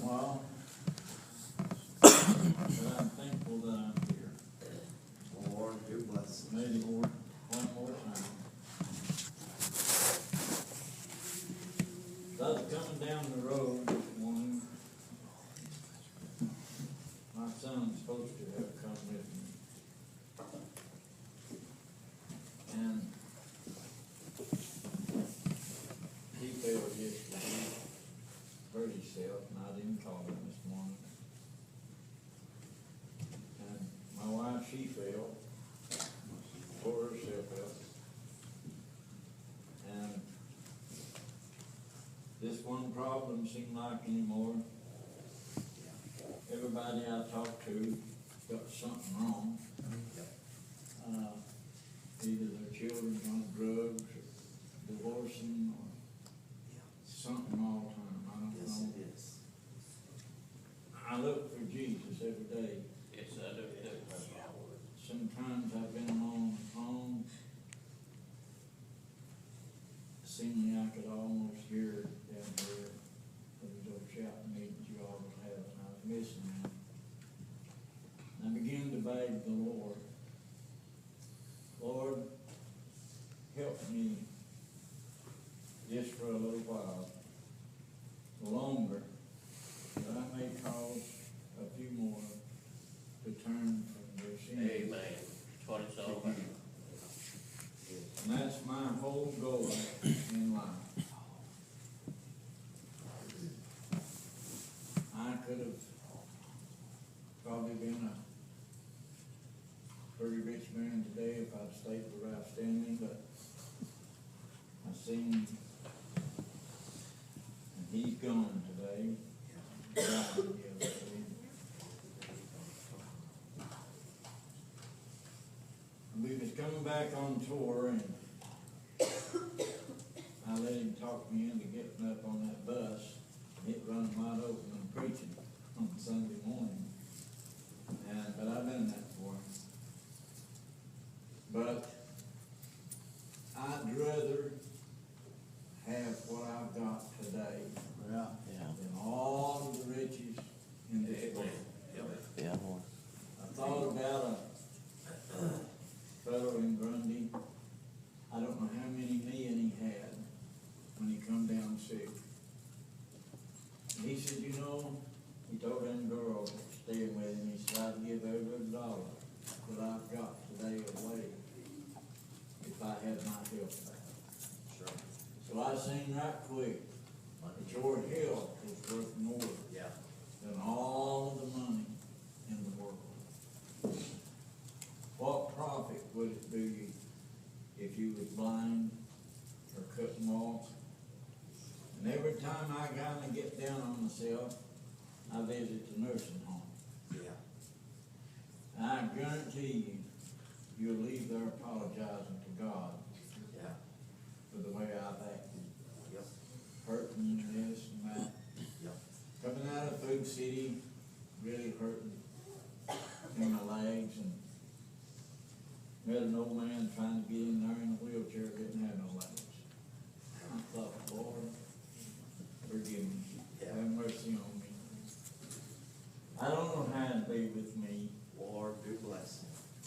while, but I'm thankful that I'm here. Lord, do bless. Maybe Lord, one more time. As I was coming down the road this morning, my son's supposed to have come with me. And he fell yesterday, hurt himself, and I didn't call him this morning. And my wife, she fell, tore herself up. And this one problem seemed like anymore. Everybody I talk to got something wrong. Either their children's on drugs, or divorcing, or something all the time. I don't Yes, know. it is. I look for Jesus every day. Yes, I do too. Sometimes I've been along the phone. Seemingly I could almost hear down here those old shouting meetings you all would have, and I was missing them. And I began to beg the Lord, Lord, help me just for a little while longer, that I may cause a few more to turn from their sins. Amen. That's what it's all about. And that's my whole goal in life. I could have probably been a pretty rich man today if I'd stayed where I was standing, but I seen, and he's gone today. Died the other day. We was coming back on tour, and I let him talk me into getting up on that bus. It run wide open and preaching on Sunday morning. But I've done that for him. But I'd rather have what I've got today than all of the riches in this world. Yeah. I thought about a fellow in Grundy. I don't know how many million he had when he come down sick. And he said, you know, he told them girls staying with him, he said, I'd give every dollar that I've got today away if I had my health back. Sure. So I seen right quick that your health is worth more than all of the money in the world. What profit would it be if you was blind or couldn't walk? And every time I kinda get down on myself, I visit the nursing home. Yeah. And I guarantee you'll leave there apologizing to God Yeah. for the way I've acted, Yep. hurting this and that. Yep. Coming out of Food City, really hurting in my legs, and met an old man trying to get in there in a wheelchair, didn't have no legs. I thought, Lord, forgive me, Yeah. have mercy on me. I don't know how to be with me. Lord, do bless.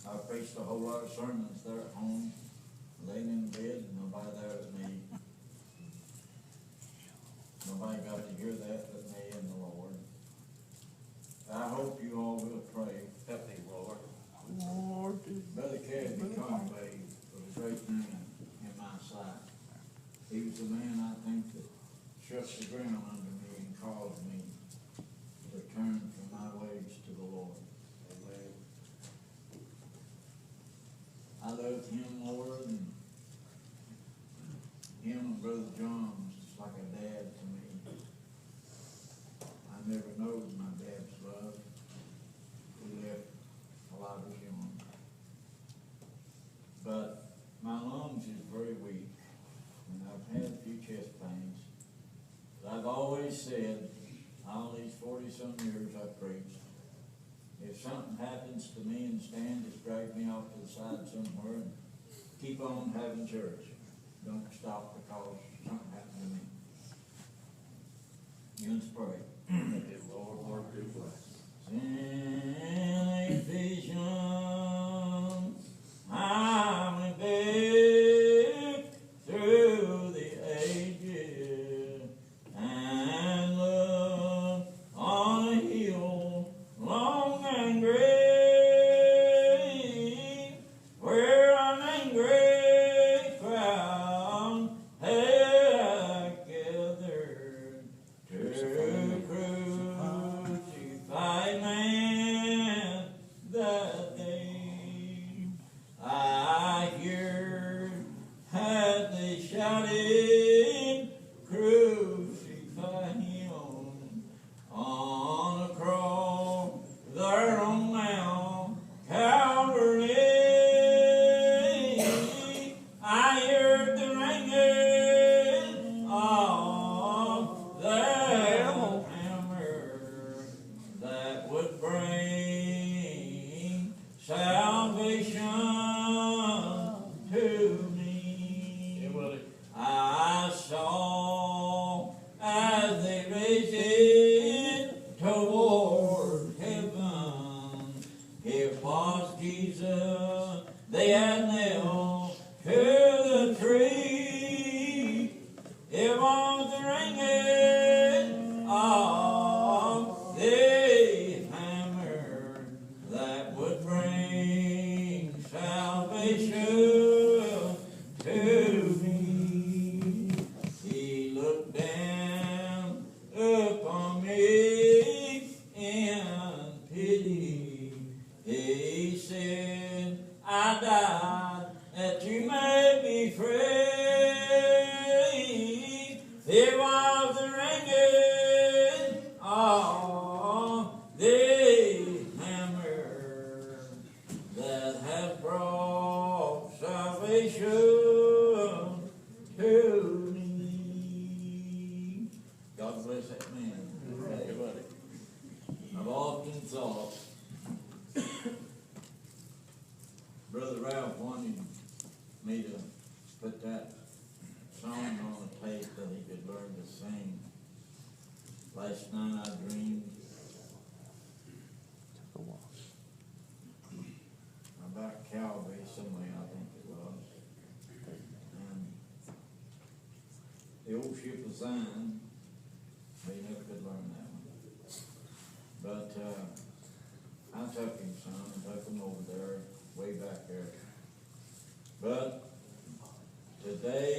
I preached a whole lot of sermons there at home, laying in bed, and nobody there but me. Nobody got to hear that but me and the Lord. I hope you all will pray. Help me, Lord. Brother Casey Conway was a great man in my sight. He was the man, I think, that shook the ground under me and caused me to turn from my ways to the Lord. Amen. I love him more than him and Brother John's, just like a dad to me. I never knowed my dad's love. He left while I was young. But my lungs is very weak, and I've had a few chest pains. But I've always said, all these 40-some years I've preached, if something happens to me and Stan, just drag me off to the side somewhere and keep on having church. Don't stop because something happened to me. You let's pray. was the ringing of the hammer that would bring salvation to me. He looked down upon me in pity. He said, I died that you may be free. There was the ringing of the hammer that has brought salvation to me. God bless that man. Everybody. I've often thought Brother Ralph wanted me to put that song on the tape that he could learn to sing. Last night I dreamed about Calvary somewhere, I think it was. And the old ship of Zion, they never could learn that one. But I took him some and took him over there, way back there. But today,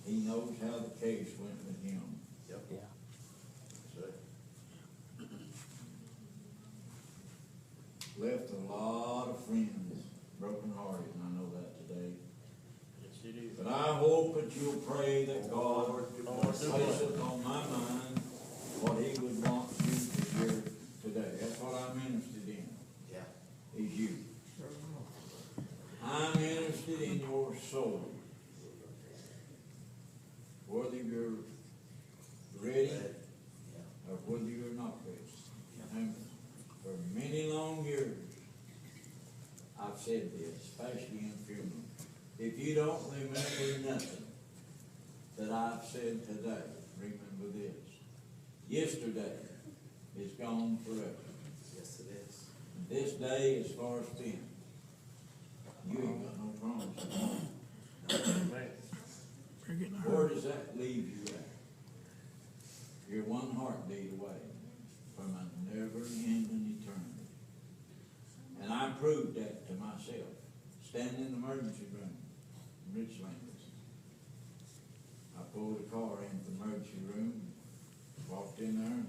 he knows how the case went with him. Yep. Yeah. So, Left a lot of friends brokenhearted, and I know that today. Yes, it is. But I hope that you'll pray that God Lord, place upon my mind what He would want you to hear today. That's what I'm interested in, yeah. is you. I'm interested in your soul. Whether you're ready Yeah. or whether you're not ready. And for many long years, I've said this, especially in funerals. If you don't remember nothing that I've said today, remember this. Yesterday is gone forever. Yes, it is. This day is far spent. You ain't got no promise. Amen. Where does that leave you at? You're one heartbeat away from a never-ending eternity. And I proved that to myself, standing in the emergency room in Richland. I pulled a car into the emergency room, walked in there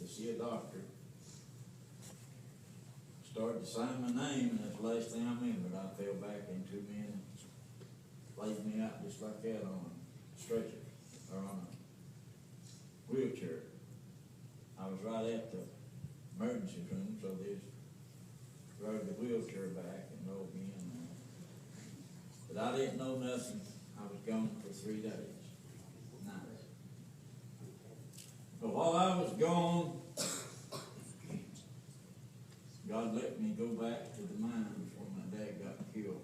to see a doctor. Started to sign my name, and that's the last thing I remembered. I fell back and 2 men laid me out just like that on a stretcher or on a wheelchair. I was right at the emergency room, so they just rode the wheelchair back and rolled me in there. But I didn't know nothing. I was gone for 3 days, nights. But while I was gone, God let me go back to the mines where my dad got killed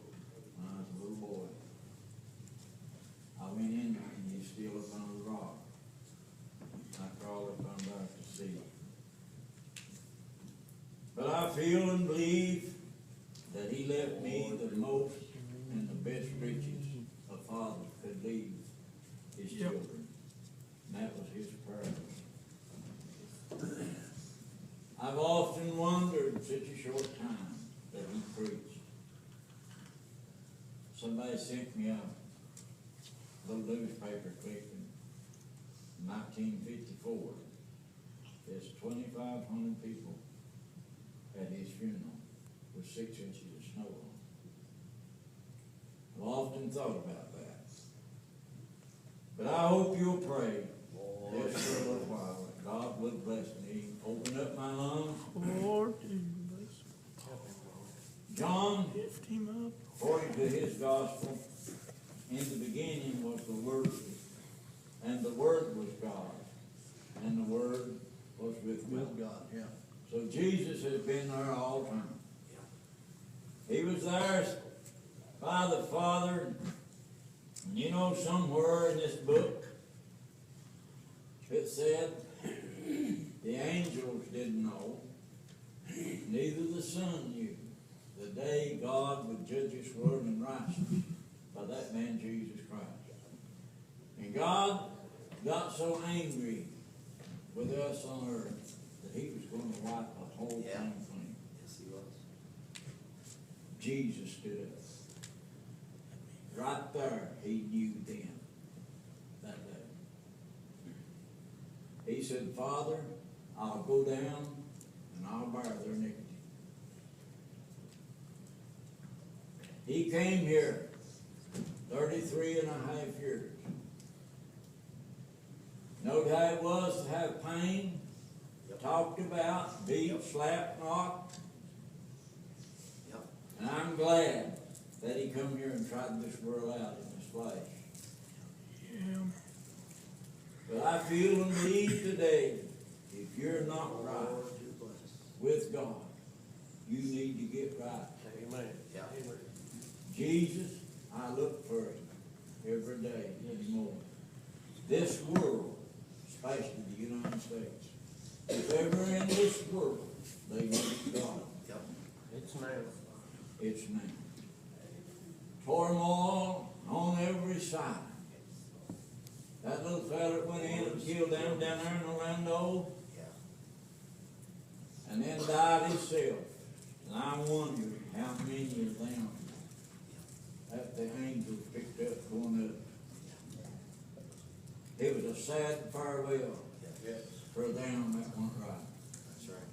when I was a little boy. I went in there and he was still up under the rock. I crawled up under there to see him. But I feel and believe that he left me the most and the best riches a father could leave his children. And that was his prayer. I've often wondered in such a short time that he preached. Somebody sent me a little newspaper clipping in 1954. There's 2,500 people at his funeral with 6 inches of snow on. I've often thought about that. But I hope you'll pray just for a little while that God would bless me, open up my lungs. Lord, John, lift him up. according to his gospel, in the beginning was the Word, and the Word was God, and the Word was with God. yeah. So Jesus has been there all the time. He was there by the Father. And you know, somewhere in this book, it said the angels didn't know, neither the Son knew, the day God would judge this world in righteousness by that man Jesus Christ. And God got so angry with us on earth that he was going to wipe the whole Yeah. thing clean. Yes, he was. Jesus stood up. Right there, he knew then, that day. He said, Father, I'll go down and I'll bear their iniquity. He came here 33 and a half years. Know how it was to have pain, talked about, beat, slapped, knocked. Yep. And I'm glad that he come here and tried this world out in this flesh. Yeah. But I feel and believe today, if you're not right Lord, you're blessed. with God, you need to get right. Amen. Yeah. Amen. Jesus, I look for him every day anymore. This world, especially the United States, if ever in this world they need God, Yep. It's now. it's now. Turmoil on every side. That little fella that went in and killed them down there in Orlando Yeah. and then died himself. And I wonder how many of them that the angels picked up going up. It was a sad farewell Yes. for them that went right. That's right.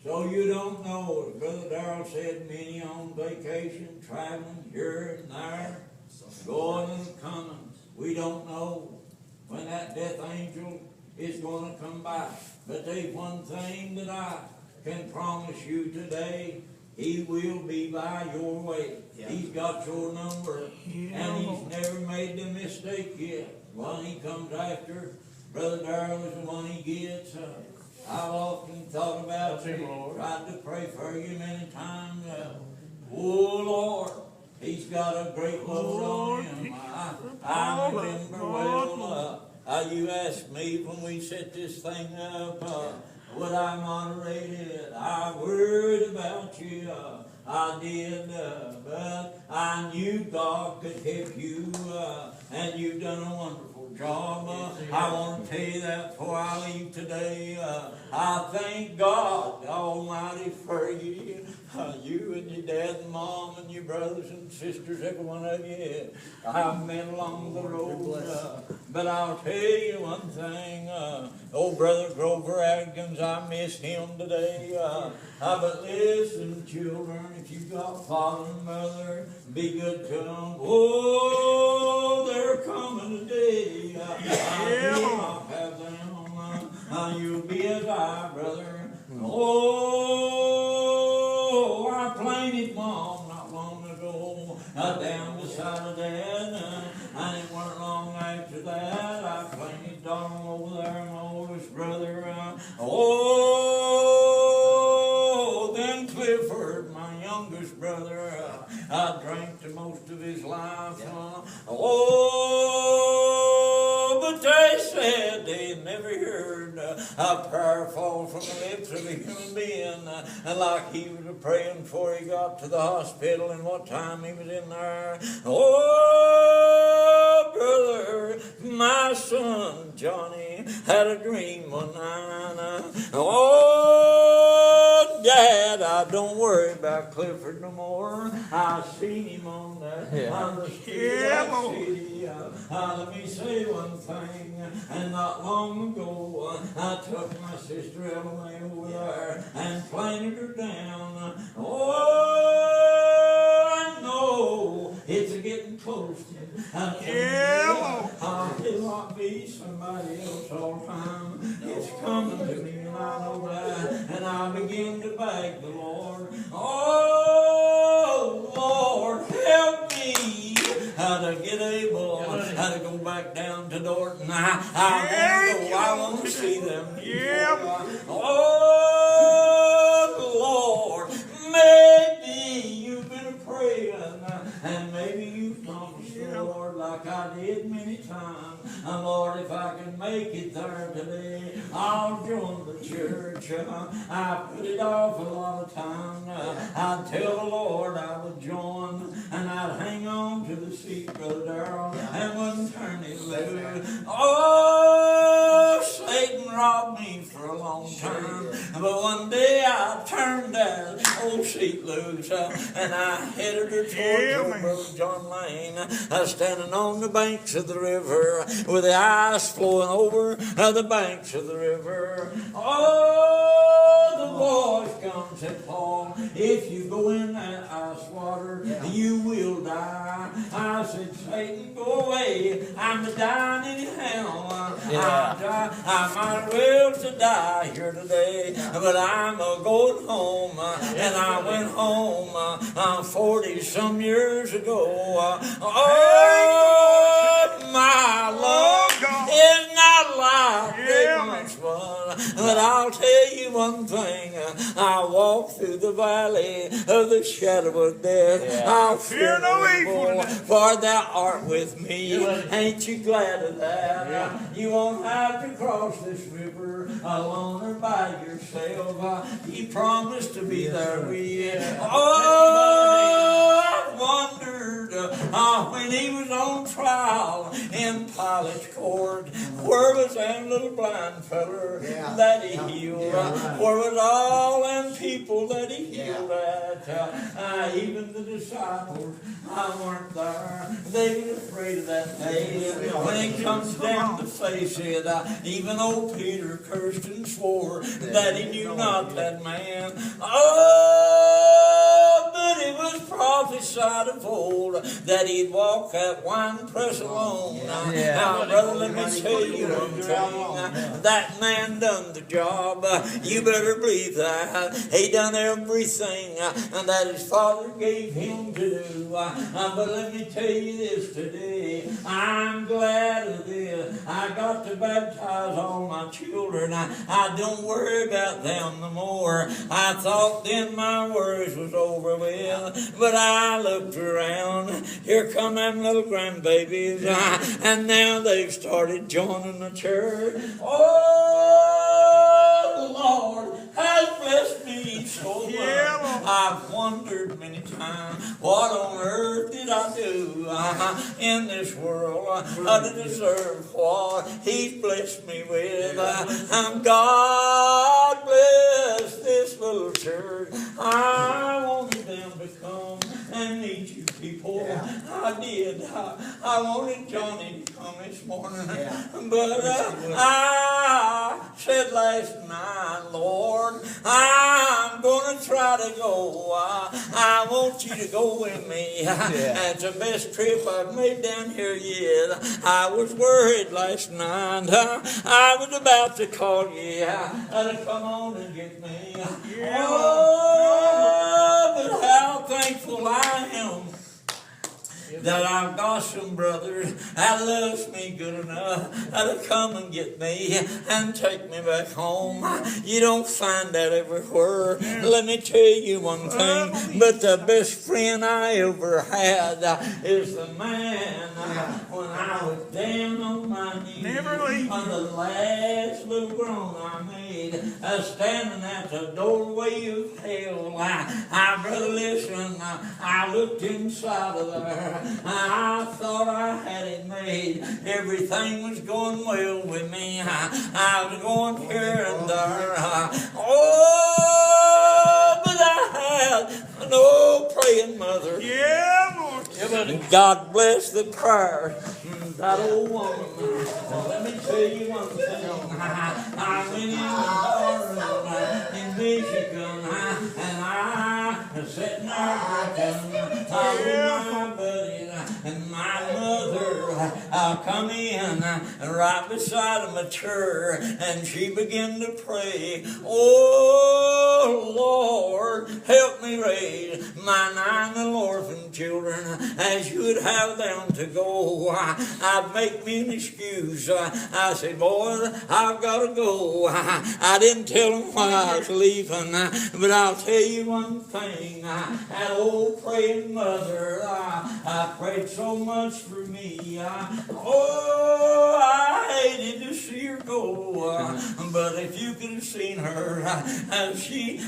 So you don't know, as Brother Darrell said, many on vacation, traveling here and there, So going and coming. We don't know when that death angel is going to come back. But there's one thing that I can promise you today, he will be by your way. Yeah. He's got your number, Yeah. and he's never made the mistake yet. One he comes after, Brother Darrell is the one he gets. I've often thought about That's him, you, Lord. tried to pray for you many times. Oh Lord, he's got a great load on him. I remember well, you asked me when we set this thing up, would I moderate it? I worried about you, I did, but I knew God could help you, and you've done a wonderful job. I want to tell you that before I leave today. I thank God Almighty for you. You and your dad and mom and your brothers and sisters, every one of you. I've been along the road, but I'll tell you one thing. Old Brother Grover Adkins, I miss him today. But listen, children, if you've got father and mother, be good to them. Oh, they're coming today. I'll have them. You'll be as I, brother. Oh, I planted mom not long ago down beside of dad. And it weren't long after that I planted Donald over there, my oldest brother. Oh, then Clifford, my youngest brother, I drank the most of his life. Oh, but they said they had never heard a prayer fall from the lips of a human being like he was praying before he got to the hospital and what time he was in there. Oh, brother, my son Johnny had a dream one night. Oh, Dad, I don't worry about Clifford no more. I seen him on the street of that city. Let me say one thing, and not long ago, I took my sister Emily over there and planted her down. Oh, I know it's getting close to it'll not be somebody else all the time. It's coming to me, and I know that, and I begin to beg the Lord. Oh, Lord, help me to get able to go back down to Dorton. I want to see them. Oh, Lord, maybe you've been praying, and maybe you've promised the Lord like I did many times. And Lord, if I can make it there today, I'll join the church. I put it off a lot of times. I'd tell the Lord I would join, and I'd hang on to the seat, Brother Darrell, and wouldn't turn it loose. Oh, time. But one day I turned that old seat loose and I headed her towards Brother John Lane, standing on the banks of the river with the ice flowing over the banks of the river. Oh, the voice comes and said, Paul, if you go in that ice water, you will die. I said, Satan, go away. I'm dying anyhow. I might well to die here today, but I'm going home. And I went home 40-some years ago. Oh, my Lord is not like it once was. But I'll tell you one thing. I walk through the valley of the shadow of death. I'll fear no evil, for thou art with me. Ain't you glad of that? You won't have to cross this river alone or by yourself. He promised to be there with you. Oh, I wondered when he was on trial in Pilate's court, where was that little blind feller that he healed? Where was all them people that he healed at? Even the disciples weren't there. They were afraid of that day. When it comes down to face it, even old Peter cursed and swore that he knew not that man. Oh, but it was prophesied of old that he'd walk that wine press alone. Now, brother, let me tell you one thing. That man done the job. You better believe that. He done everything that his father gave him to do. But let me tell you this today. I'm glad of this. I got to baptize all my children. I don't worry about them no more. I thought then my worries was over with. But I looked around. Here come them little grandbabies. And now they've started joining the church. Oh, Lord has blessed me so much. I've wondered many times, what on earth did I do in this world to deserve what He's blessed me with? God bless this little church. I wanted them to come and meet you people. I did. I wanted Johnny to come this morning. But I said last night, Lord, I'm going to try to go. I want you to go with me. It's the best trip I've made down here yet. I was worried last night. I was about to call you to come on and get me. Oh, but how thankful I am that I've got some brothers that loves me good enough to come and get me and take me back home. You don't find that everywhere. Let me tell you one thing, but the best friend I ever had is the man when I was down on my knees on the last little groan I made, standing at the doorway of hell. Brother, listen, I looked inside of there. I thought I had it made. Everything was going well with me. I was going here and there. Oh, but I had an old praying mother. God bless the prayer. That old woman. Let me tell you one thing. I went in the barroom in Michigan, and I was sitting there with my buddy, and my mother come in right beside a mature, and she began to pray. Oh, Lord, help me raise my 9 little orphan children as you would have them to go. I'd make me an excuse. I said, boy, I've got to go. I didn't tell them why I was leaving, but I'll tell you one thing. That old praying mother, I prayed so much for me. Oh, I hated to see her go. But if you could have seen her,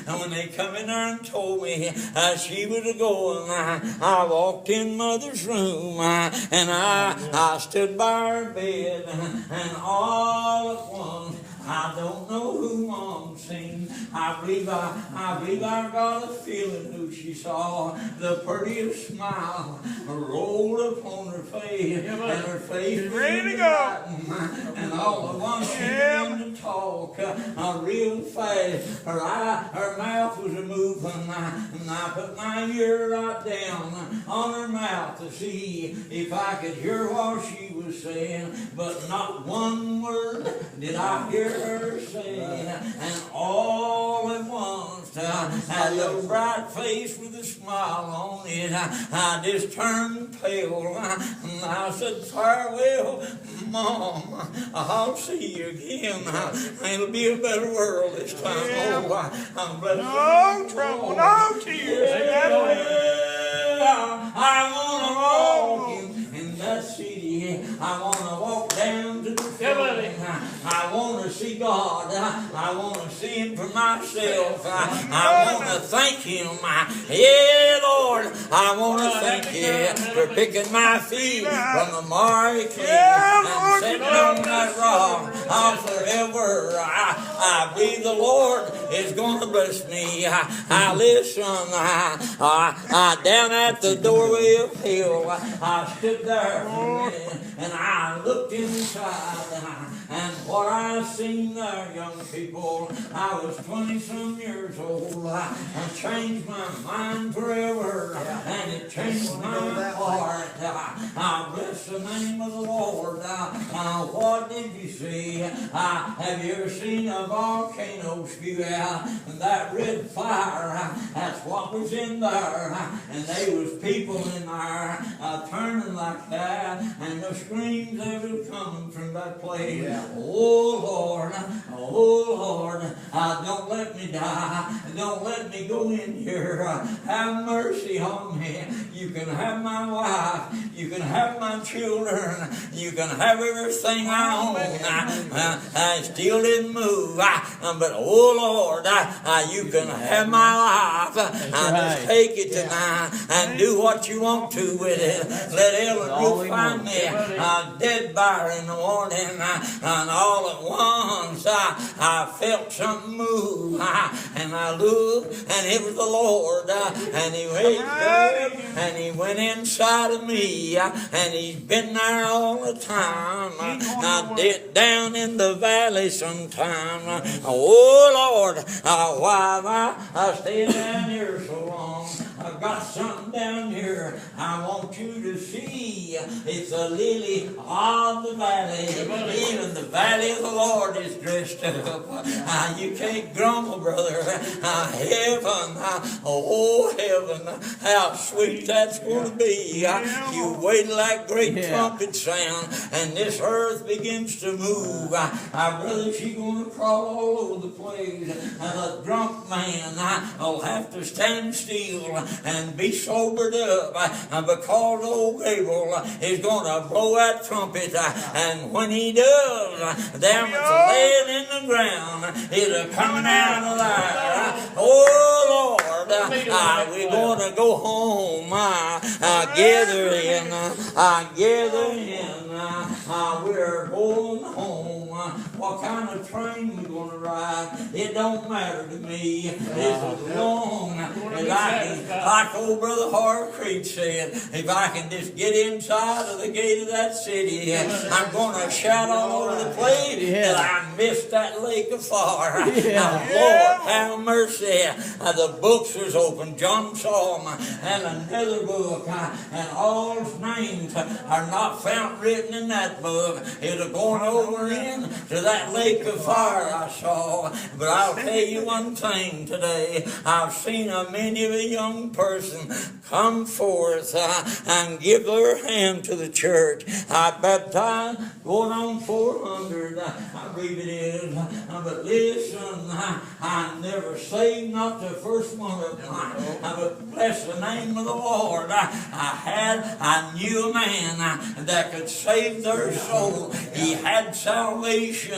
when they come in there and told me she was going, I walked in Mother's room and I stood by her bed, and all at once I don't know who Mom's seen. I believe I got a feeling who she saw. The prettiest smile rolled upon her face, and her face Ready to go. brighten, and all at once she began to talk real fast. Her mouth was a moving, and I put my ear right down on her mouth to see if I could hear what she was saying, but not one word did I hear her say. And all at once, that little bright face with a smile on it, I just turned pale, and I said, farewell, Mom, I'll see you again. It'll be a better world this time. Oh, I'm blessed. No trouble, no tears. I want to walk in that city. I want to walk down to the throne. I want to see God. I want to see Him for myself. I want to thank Him. Yeah, Lord, I want to thank You for picking my feet from the miry clay and setting on that rock. I'll forever. I believe the Lord is going to bless me. I listen. Down at the doorway of hell, I stood there for a minute and I looked inside. And what I seen there, young people, I was 20-some years old. I changed my mind forever, and it changed my heart. I bless the name of the Lord. What did you see? Have you ever seen a volcano spew out? And that red fire, that's what was in there. And there was people in there turning like that, and the screams that were coming from that place. Oh Lord, don't let me die. Don't let me go in here. Have mercy on me. You can have my wife. You can have my children. You can have everything I own. I still didn't move. But oh Lord, you can have my life. Just take it tonight and do what you want to with it. Let Ellen Ruth find me dead by her in the morning. And all at once I felt something move, and I looked, and it was the Lord, and He waked up, and He went inside of me, and He's been there all the time. Down in the valley sometime. Oh Lord, why am I staying down here so long? I've got something down here I want you to see. It's a lily of the valley. Even the valley of the Lord is dressed up. You can't grumble, brother. Heaven, oh heaven, how sweet that's going to be. You wait like great trumpet sound, and this earth begins to move. Brother, she's going to crawl all over the place. The drunk man will have to stand still and be sobered up, because old Abel is going to blow that trumpet, and when he does, them that's laying in the ground is coming out of there. Oh Lord, we're going to go home, gather in, we're going home. What kind of train we going to ride? It don't matter to me. It's as long as I can, like old Brother Harv Creed said, if I can just get inside of the gate of that city, I'm going to shout all over the place that I missed that lake of fire. Lord, have mercy. The books was open. John saw them, and another book, and all's names are not found written in that book. It's going over in to that lake of fire I saw. But I'll tell you one thing today. I've seen many of a young person come forth and give their hand to the church. I baptized going on 400, I believe it is. But listen, I never saved not the first one of them. But bless the name of the Lord. I knew a man that could save their soul. He had salvation.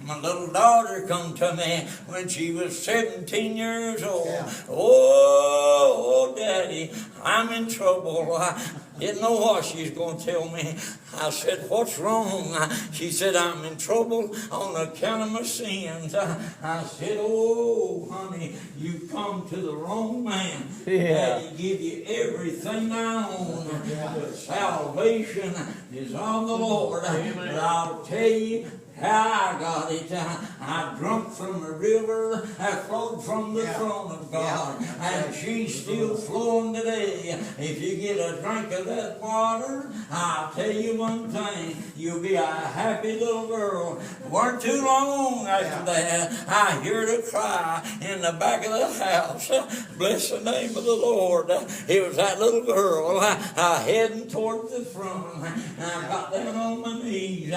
My little daughter come to me when she was 17 years old. Oh, Daddy, I'm in trouble. Didn't know what she was going to tell me. I said, what's wrong? She said, I'm in trouble on account of my sins. I said, oh, honey, you've come to the wrong man. Yeah. Daddy give you everything I own. But salvation is on the Lord. But I'll tell you how I got it. I drunk from a river that flowed from the throne of God. And she's still flowing today. If you get a drink of that water, I'll tell you one thing, you'll be a happy little girl. Weren't too long after that, I heard a cry in the back of the house. Bless the name of the Lord. It was that little girl heading towards the front. And I got down on my knees,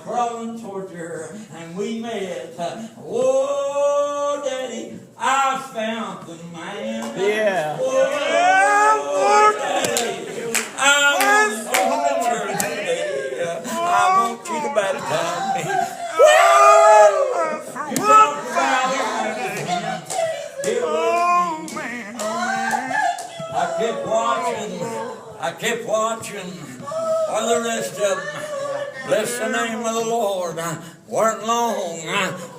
crawling towards her, and we met. Oh, Daddy, I found the man. Yeah. Oh, Daddy, I want to church today. I want you to baptize me. I kept watching all the rest of them. Bless the name of the Lord. Weren't long,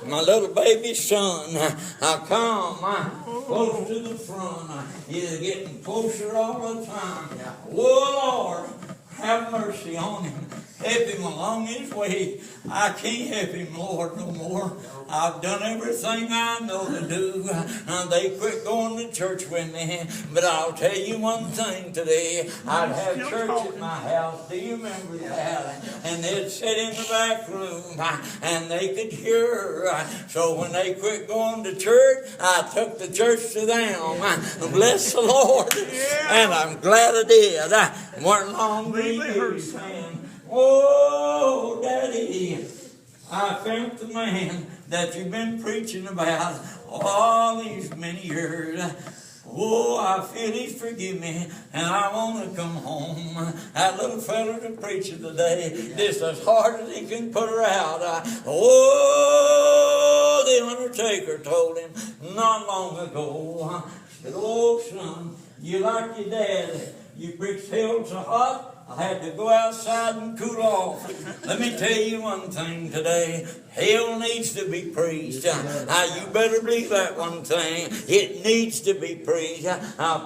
my little baby son, I come close to the front. He's getting closer all the time. Oh, Lord, have mercy on him. Help him along his way. I can't help him, Lord, no more. I've done everything I know to do. They quit going to church with me. But I'll tell you one thing today. I'd have church at my house. Do you remember that? And they'd sit in the back room and they could hear her. So when they quit going to church, I took the church to them. Bless the Lord. And I'm glad I did. Weren't long ago saying, oh, Daddy, I found the man that you've been preaching about all these many years. Oh, I feel he's forgiven me, and I want to come home. That little fella's a preacher today, just as hard as he can put her out. Oh, the undertaker told him not long ago, said, oh, son, you like your dad. You preached hell so hot, I had to go outside and cool off. Let me tell you one thing today. Hell needs to be preached. You better believe that one thing. It needs to be preached.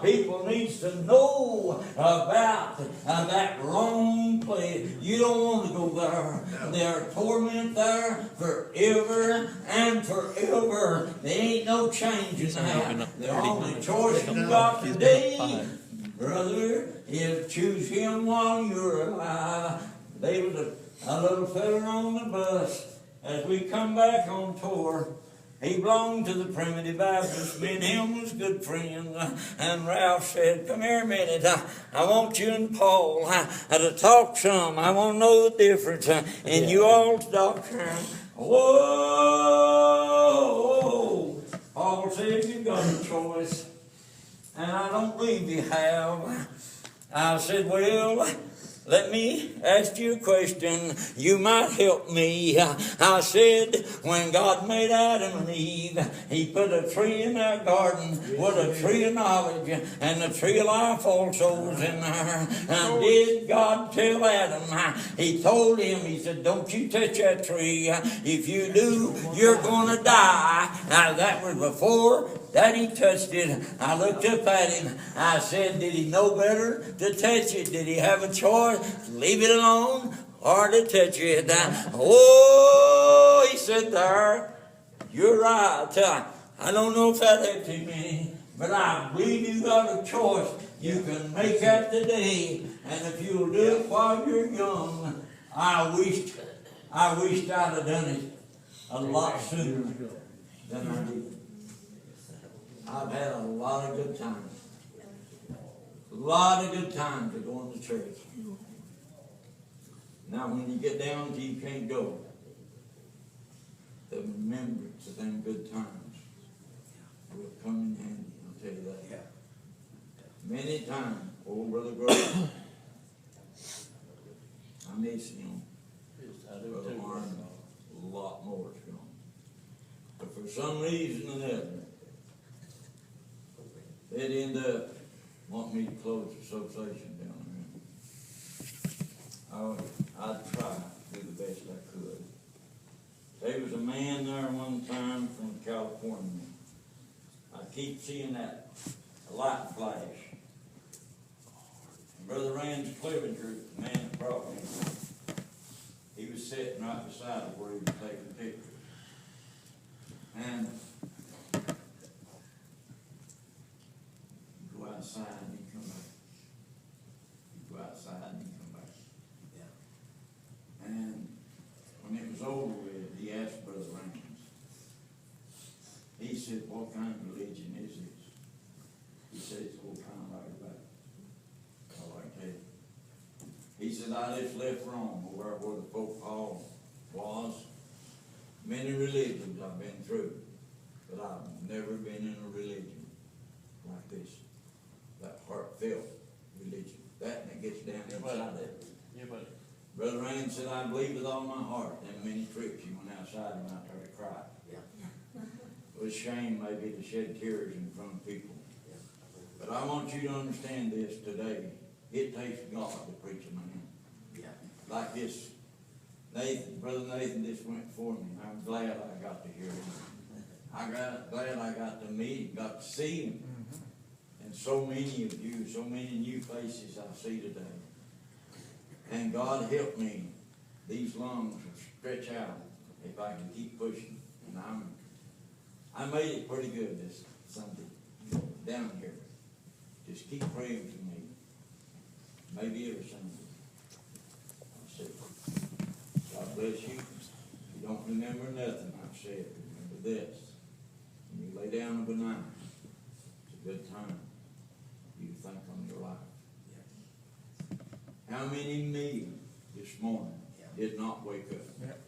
People needs to know about that wrong place. You don't want to go there. There's torment there forever and forever. There ain't no change in that. The only choice you got today, brother, is choose him while you're alive. There was a little fella on the bus as we come back on tour. He belonged to the Primitive Baptist. Me and him was good friends. And Ralph said, come here a minute. I want you and Paul to talk some. I want to know the difference in you all's doctrine. Whoa! Paul said, you've got a choice. And I don't believe you have. I said, well, let me ask you a question. You might help me. I said, when God made Adam and Eve, He put a tree in their garden with a tree of knowledge, and the tree of life also was in there. And did God tell Adam? He told him, He said, don't you touch that tree. If you do, you're going to die. Now, that was before that he touched it. I looked up at him. I said, did he know better to touch it? Did he have a choice to leave it alone or to touch it? Oh, he said there, you're right. I don't know if that helped him any, but I believe you got a choice. You can make that today. And if you'll do it while you're young, I wished I'd have done it a lot sooner than I did. I've had a lot of good times. A lot of good times to going to church. Now when you get down to you can't go, the remembrance of them good times will come in handy, I'll tell you that. Many times, old Brother Grove, I miss him. Brother Martin, a lot more is gone. But for some reason or another, they'd end up wanting me to close the association down there. Oh, I'd try to do the best I could. There was a man there one time from California. I keep seeing that light flash. And Brother Rand Clevenger, the man that brought me, he was sitting right beside of where he was taking pictures. And you go outside and you come back. You go outside and you come back. Yeah. And when it was over with, he asked Brother Raines. He said, "What kind of religion is this?" He said, "It's all kind of like that." All I tell you. He said, "I just left Rome, over where the Pope Paul was. Many religions I've been through, but I've never been in a religion like this. That heartfelt religion. That and it gets down inside it." Yeah, buddy. Brother Rand said, "I believe with all my heart them many trips you went outside and out there to cry. Yeah. It was shame maybe to shed tears in front of people. Yeah. But I want you to understand this today. It takes God to preach a man. Yeah. Like this, Nathan, Brother Nathan just went for me. I'm glad I got to hear him. Glad I got to meet him, got to see him. And so many of you, so many new faces I see today. And God help me, these lungs will stretch out if I can keep pushing. And I made it pretty good this Sunday, down here. Just keep praying for me. Maybe every Sunday. I said, God bless you. If you don't remember nothing I've said, remember this. When you lay down overnight, it's a good time for you to think on your life. How many million this morning did not wake up?